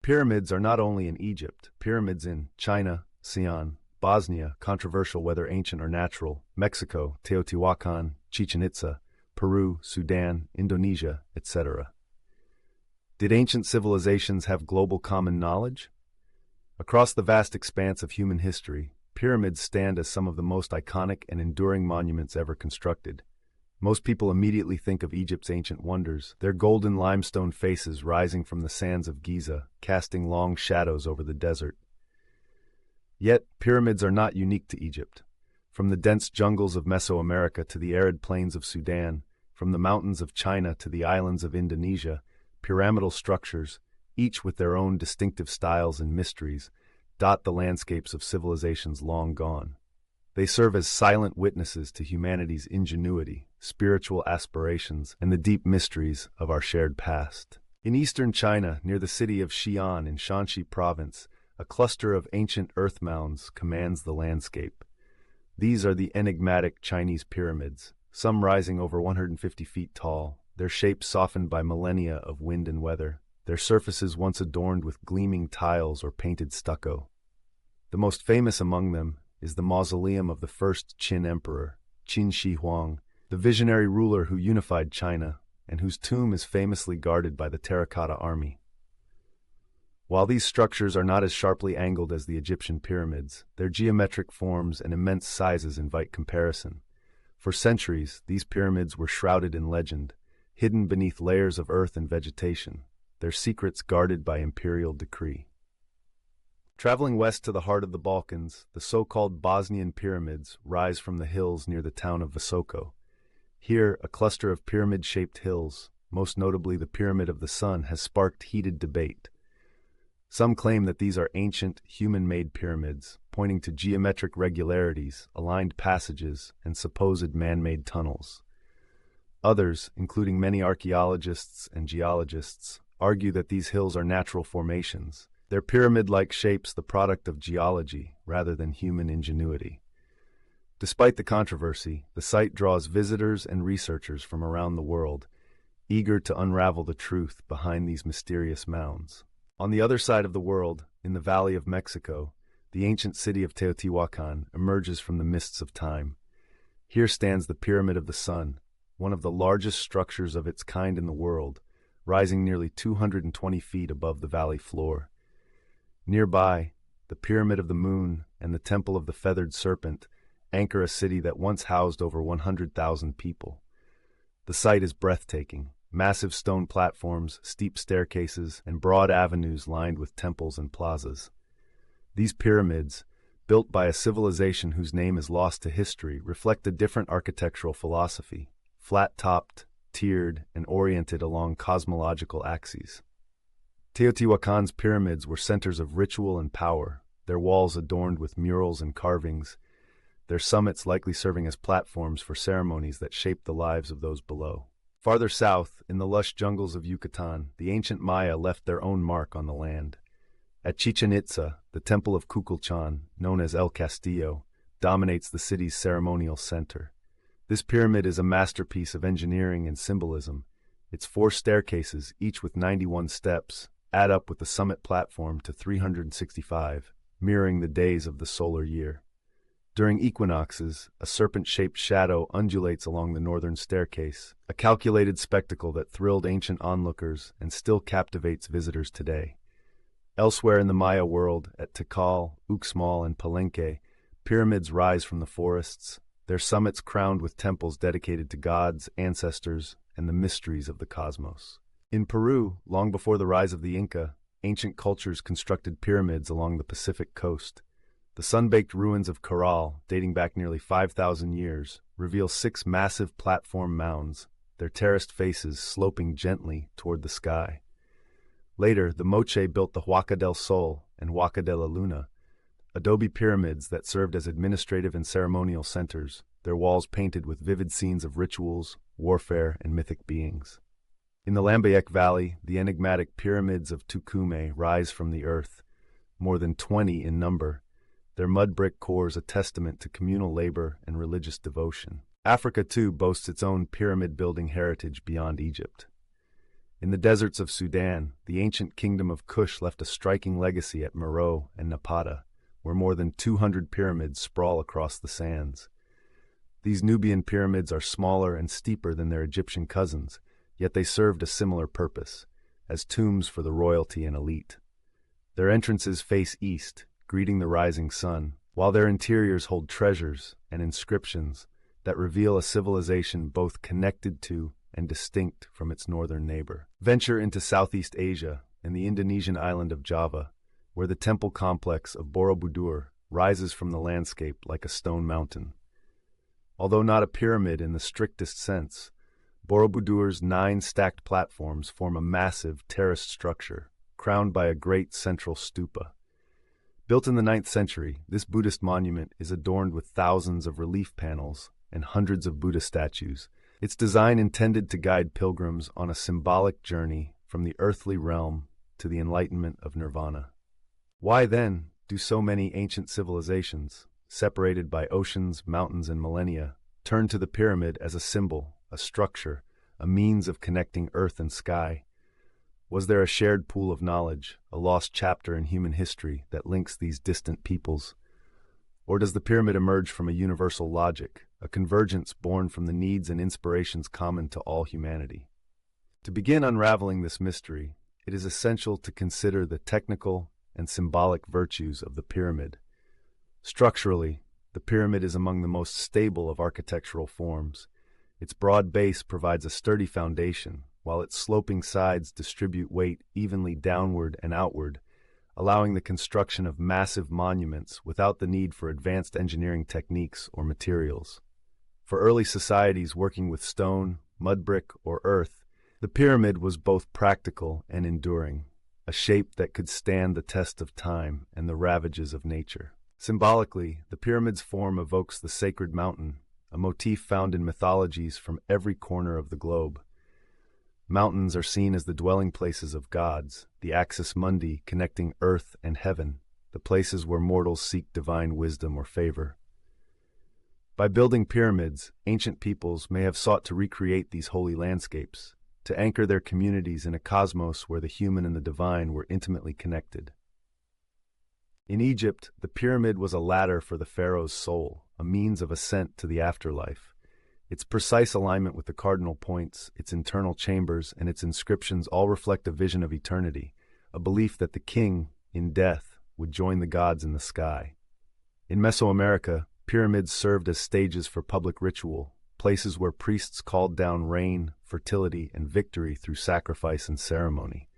Pyramids are not only in Egypt, pyramids in China, Xi'an, Bosnia, controversial whether ancient or natural, Mexico, Teotihuacan, Chichen Itza, Peru, Sudan, Indonesia, etc. Did ancient civilizations have global common knowledge? Across the vast expanse of human history, pyramids stand as some of the most iconic and enduring monuments ever constructed. Most people immediately think of Egypt's ancient wonders, their golden limestone faces rising from the sands of Giza, casting long shadows over the desert. Yet, pyramids are not unique to Egypt. From the dense jungles of Mesoamerica to the arid plains of Sudan, from the mountains of China to the islands of Indonesia, pyramidal structures, each with their own distinctive styles and mysteries, dot the landscapes of civilizations long gone. They serve as silent witnesses to humanity's ingenuity, spiritual aspirations, and the deep mysteries of our shared past. In eastern China, near the city of Xi'an in Shanxi province, a cluster of ancient earth mounds commands the landscape. These are the enigmatic Chinese pyramids, some rising over 150 feet tall, their shapes softened by millennia of wind and weather, their surfaces once adorned with gleaming tiles or painted stucco. The most famous among them is the mausoleum of the first Qin emperor, Qin Shi Huang, the visionary ruler who unified China, and whose tomb is famously guarded by the terracotta army. While these structures are not as sharply angled as the Egyptian pyramids, their geometric forms and immense sizes invite comparison. For centuries, these pyramids were shrouded in legend, hidden beneath layers of earth and vegetation, their secrets guarded by imperial decree. Traveling west to the heart of the Balkans, the so-called Bosnian pyramids rise from the hills near the town of Visoko. Here, a cluster of pyramid-shaped hills, most notably the Pyramid of the Sun, has sparked heated debate. Some claim that these are ancient, human-made pyramids, pointing to geometric regularities, aligned passages, and supposed man-made tunnels. Others, including many archaeologists and geologists, argue that these hills are natural formations, their pyramid-like shapes the product of geology rather than human ingenuity. Despite the controversy, the site draws visitors and researchers from around the world, eager to unravel the truth behind these mysterious mounds. On the other side of the world, in the Valley of Mexico, the ancient city of Teotihuacan emerges from the mists of time. Here stands the Pyramid of the Sun, one of the largest structures of its kind in the world, rising nearly 220 feet above the valley floor. Nearby, the Pyramid of the Moon and the Temple of the Feathered Serpent anchor a city that once housed over 100,000 people. The site is breathtaking. Massive stone platforms, steep staircases, and broad avenues lined with temples and plazas. These pyramids, built by a civilization whose name is lost to history, reflect a different architectural philosophy, flat-topped, tiered, and oriented along cosmological axes. Teotihuacan's pyramids were centers of ritual and power, their walls adorned with murals and carvings, their summits likely serving as platforms for ceremonies that shaped the lives of those below. Farther south, in the lush jungles of Yucatan, the ancient Maya left their own mark on the land. At Chichen Itza, the temple of Kukulcán, known as El Castillo, dominates the city's ceremonial center. This pyramid is a masterpiece of engineering and symbolism. Its 4 staircases, each with 91 steps, add up with the summit platform to 365, mirroring the days of the solar year. During equinoxes, a serpent-shaped shadow undulates along the northern staircase, a calculated spectacle that thrilled ancient onlookers and still captivates visitors today. Elsewhere in the Maya world, at Tikal, Uxmal, and Palenque, pyramids rise from the forests, their summits crowned with temples dedicated to gods, ancestors, and the mysteries of the cosmos. In Peru, long before the rise of the Inca, ancient cultures constructed pyramids along the Pacific coast. The sun-baked ruins of Caral, dating back nearly 5,000 years, reveal 6 massive platform mounds, their terraced faces sloping gently toward the sky. Later, the Moche built the Huaca del Sol and Huaca de la Luna, adobe pyramids that served as administrative and ceremonial centers, their walls painted with vivid scenes of rituals, warfare, and mythic beings. In the Lambayeque Valley, the enigmatic pyramids of Tucumay rise from the earth, more than 20 in number, their mud brick cores a testament to communal labor and religious devotion. Africa, too, boasts its own pyramid-building heritage beyond Egypt. In the deserts of Sudan, the ancient kingdom of Kush left a striking legacy at Meroe and Napata, where more than 200 pyramids sprawl across the sands. These Nubian pyramids are smaller and steeper than their Egyptian cousins, yet they served a similar purpose, as tombs for the royalty and elite. Their entrances face east, greeting the rising sun, while their interiors hold treasures and inscriptions that reveal a civilization both connected to and distinct from its northern neighbor. Venture into Southeast Asia and the Indonesian island of Java, where the temple complex of Borobudur rises from the landscape like a stone mountain. Although not a pyramid in the strictest sense, Borobudur's 9 stacked platforms form a massive terraced structure, crowned by a great central stupa. Built in the 9th century, this Buddhist monument is adorned with thousands of relief panels and hundreds of Buddha statues, its design intended to guide pilgrims on a symbolic journey from the earthly realm to the enlightenment of nirvana. Why, then, do so many ancient civilizations, separated by oceans, mountains, and millennia, turn to the pyramid as a symbol, a structure, a means of connecting earth and sky? Was there a shared pool of knowledge, a lost chapter in human history that links these distant peoples? Or does the pyramid emerge from a universal logic, a convergence born from the needs and inspirations common to all humanity? To begin unraveling this mystery, it is essential to consider the technical and symbolic virtues of the pyramid. Structurally, the pyramid is among the most stable of architectural forms. Its broad base provides a sturdy foundation, while its sloping sides distribute weight evenly downward and outward, allowing the construction of massive monuments without the need for advanced engineering techniques or materials. For early societies working with stone, mud brick, or earth, the pyramid was both practical and enduring, a shape that could stand the test of time and the ravages of nature. Symbolically, the pyramid's form evokes the sacred mountain, a motif found in mythologies from every corner of the globe. Mountains are seen as the dwelling places of gods, the axis mundi connecting earth and heaven, the places where mortals seek divine wisdom or favor. By building pyramids, ancient peoples may have sought to recreate these holy landscapes, to anchor their communities in a cosmos where the human and the divine were intimately connected. In Egypt, the pyramid was a ladder for the pharaoh's soul, a means of ascent to the afterlife. Its precise alignment with the cardinal points, its internal chambers, and its inscriptions all reflect a vision of eternity, a belief that the king, in death, would join the gods in the sky. In Mesoamerica, pyramids served as stages for public ritual, places where priests called down rain, fertility, and victory through sacrifice and ceremony.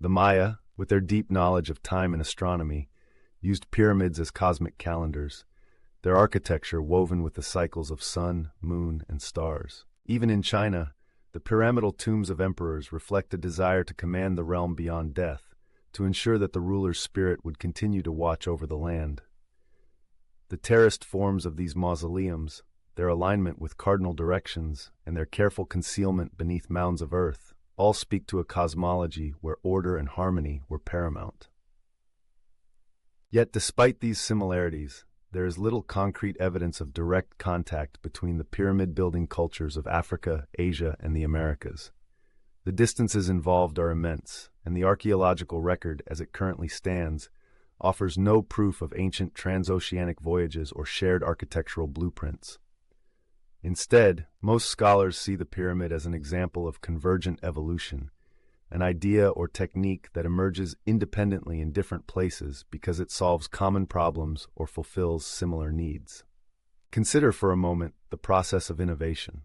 The Maya, with their deep knowledge of time and astronomy, used pyramids as cosmic calendars, their architecture woven with the cycles of sun, moon, and stars. Even in China, the pyramidal tombs of emperors reflect a desire to command the realm beyond death, to ensure that the ruler's spirit would continue to watch over the land. The terraced forms of these mausoleums, their alignment with cardinal directions, and their careful concealment beneath mounds of earth, all speak to a cosmology where order and harmony were paramount. Yet despite these similarities, there is little concrete evidence of direct contact between the pyramid-building cultures of Africa, Asia, and the Americas. The distances involved are immense, and the archaeological record, as it currently stands, offers no proof of ancient transoceanic voyages or shared architectural blueprints. Instead, most scholars see the pyramid as an example of convergent evolution, an idea or technique that emerges independently in different places because it solves common problems or fulfills similar needs. Consider for a moment the process of innovation.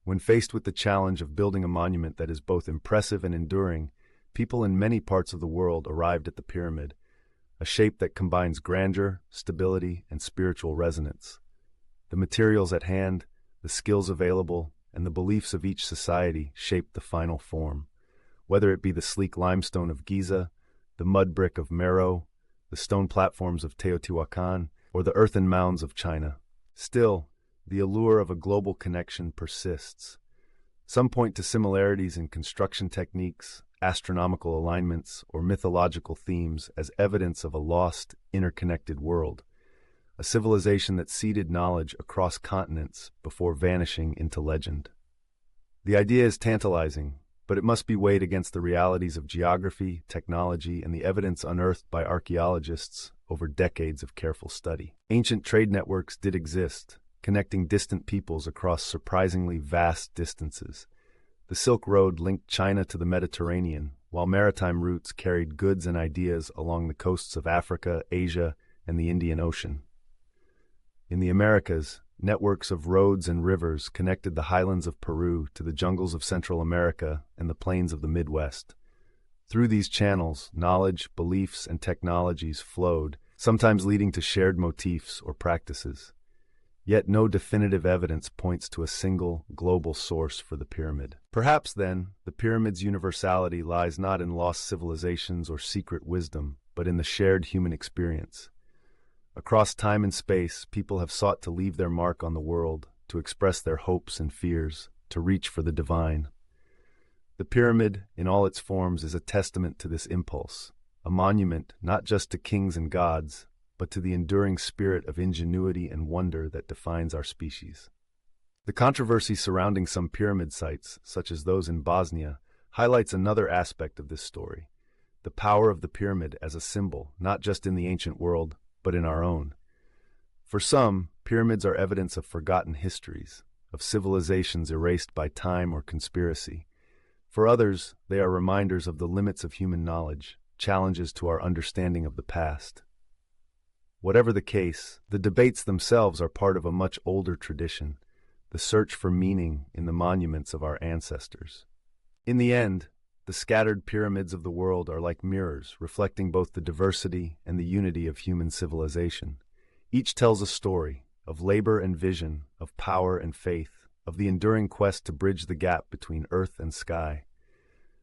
When faced with the challenge of building a monument that is both impressive and enduring, people in many parts of the world arrived at the pyramid, a shape that combines grandeur, stability, and spiritual resonance. The materials at hand, the skills available, and the beliefs of each society shaped the final form. Whether it be the sleek limestone of Giza, the mud brick of Meroe, the stone platforms of Teotihuacan, or the earthen mounds of China. Still, the allure of a global connection persists. Some point to similarities in construction techniques, astronomical alignments, or mythological themes as evidence of a lost, interconnected world, a civilization that seeded knowledge across continents before vanishing into legend. The idea is tantalizing, but it must be weighed against the realities of geography, technology, and the evidence unearthed by archaeologists over decades of careful study. Ancient trade networks did exist, connecting distant peoples across surprisingly vast distances. The Silk Road linked China to the Mediterranean, while maritime routes carried goods and ideas along the coasts of Africa, Asia, and the Indian Ocean. In the Americas, networks of roads and rivers connected the highlands of Peru to the jungles of Central America and the plains of the Midwest. Through these channels, knowledge, beliefs, and technologies flowed, sometimes leading to shared motifs or practices. Yet no definitive evidence points to a single, global source for the pyramid. Perhaps, then, the pyramid's universality lies not in lost civilizations or secret wisdom, but in the shared human experience. Across time and space, people have sought to leave their mark on the world, to express their hopes and fears, to reach for the divine. The pyramid, in all its forms, is a testament to this impulse, a monument not just to kings and gods, but to the enduring spirit of ingenuity and wonder that defines our species. The controversy surrounding some pyramid sites, such as those in Bosnia, highlights another aspect of this story: the power of the pyramid as a symbol, not just in the ancient world, but in our own. For some, pyramids are evidence of forgotten histories, of civilizations erased by time or conspiracy. For others, they are reminders of the limits of human knowledge, challenges to our understanding of the past. Whatever the case, the debates themselves are part of a much older tradition, the search for meaning in the monuments of our ancestors. In the end, the scattered pyramids of the world are like mirrors, reflecting both the diversity and the unity of human civilization. Each tells a story of labor and vision, of power and faith, of the enduring quest to bridge the gap between earth and sky.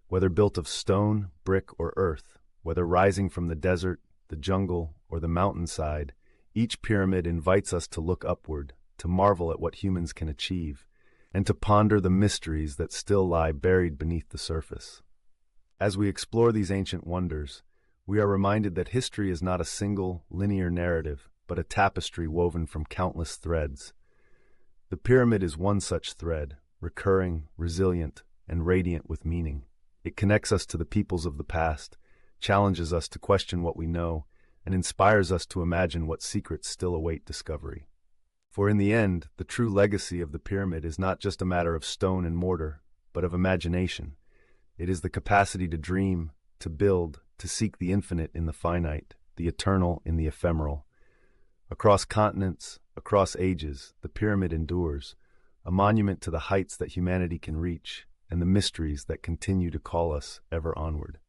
Whether built of stone, brick, or earth, whether rising from the desert, the jungle, or the mountainside, each pyramid invites us to look upward, to marvel at what humans can achieve, and to ponder the mysteries that still lie buried beneath the surface. As we explore these ancient wonders, we are reminded that history is not a single, linear narrative, but a tapestry woven from countless threads. The pyramid is one such thread, recurring, resilient, and radiant with meaning. It connects us to the peoples of the past, challenges us to question what we know, and inspires us to imagine what secrets still await discovery. For in the end, the true legacy of the pyramid is not just a matter of stone and mortar, but of imagination. It is the capacity to dream, to build, to seek the infinite in the finite, the eternal in the ephemeral. Across continents, across ages, the pyramid endures, a monument to the heights that humanity can reach, and the mysteries that continue to call us ever onward.